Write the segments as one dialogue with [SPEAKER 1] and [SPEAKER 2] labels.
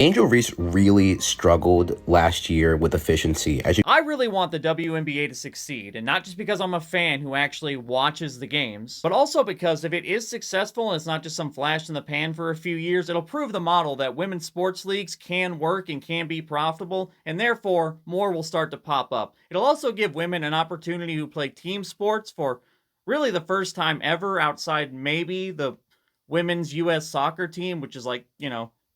[SPEAKER 1] Angel Reese really struggled last year with efficiency.
[SPEAKER 2] I really want the WNBA to succeed, and not just because I'm a fan who actually watches the games, but also because if it is successful and it's not just some flash in the pan for a few years, it'll prove the model that women's sports leagues can work and can be profitable, and therefore more will start to pop up. It'll also give women an opportunity who play team sports for really the first time ever outside maybe the women's US soccer team, which is like,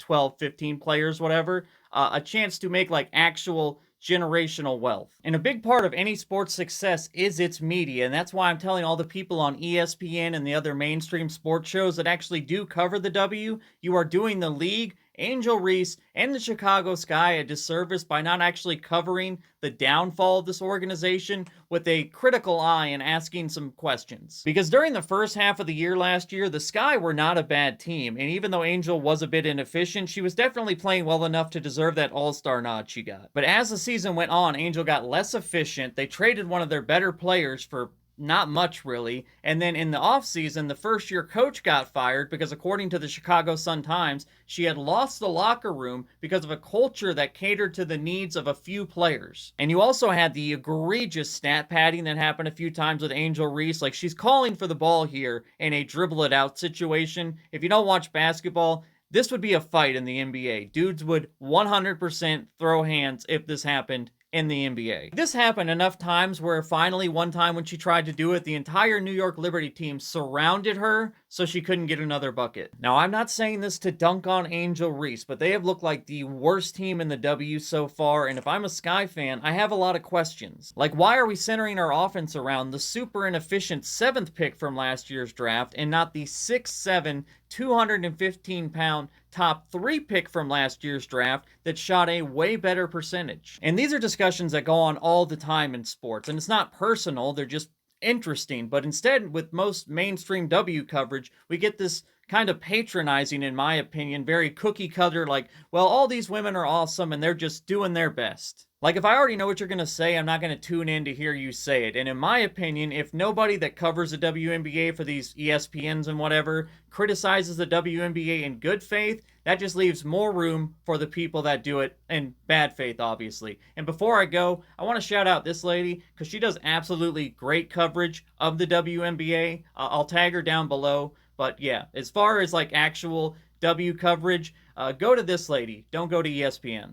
[SPEAKER 2] 12, 15 players, whatever, a chance to make like actual generational wealth. And a big part of any sports success is its media, and that's why I'm telling all the people on ESPN and the other mainstream sports shows that actually do cover the W, you are doing the league, Angel Reese, and the Chicago Sky a disservice by not actually covering the downfall of this organization with a critical eye and asking some questions. Because during the first half of the year last year, the Sky were not a bad team, and even though Angel was a bit inefficient, she was definitely playing well enough to deserve that all-star nod she got. But as the season went on, Angel got less efficient. They traded one of their better players for not much really. And then in the offseason, the first year coach got fired because, according to the Chicago Sun-Times, she had lost the locker room because of a culture that catered to the needs of a few players. And you also had the egregious stat padding that happened a few times with Angel Reese. Like, she's calling for the ball here in a dribble it out situation. If you don't watch basketball, this would be a fight in the NBA. Dudes would 100% throw hands if this happened in the NBA. This happened enough times where finally one time when she tried to do it, the entire New York Liberty team surrounded her so she couldn't get another bucket. Now, I'm not saying this to dunk on Angel Reese, but they have looked like the worst team in the W so far, and if I'm a Sky fan, I have a lot of questions. Like, why are we centering our offense around the super inefficient 7th pick from last year's draft and not the 6'7", 215-pound top 3 pick from last year's draft that shot a way better percentage? And these are discussions that go on all the time in sports, and it's not personal, they're just interesting. But instead, with most mainstream W coverage, we get this kind of patronizing, in my opinion, very cookie cutter, like, well, all these women are awesome and they're just doing their best. Like, if I already know what you're going to say, I'm not going to tune in to hear you say it. And in my opinion, if nobody that covers the WNBA for these ESPNs and whatever criticizes the WNBA in good faith, that just leaves more room for the people that do it in bad faith, obviously. And before I go, I want to shout out this lady because she does absolutely great coverage of the WNBA. I'll tag her down below. But yeah, as far as like actual W coverage, go to this lady. Don't go to ESPN.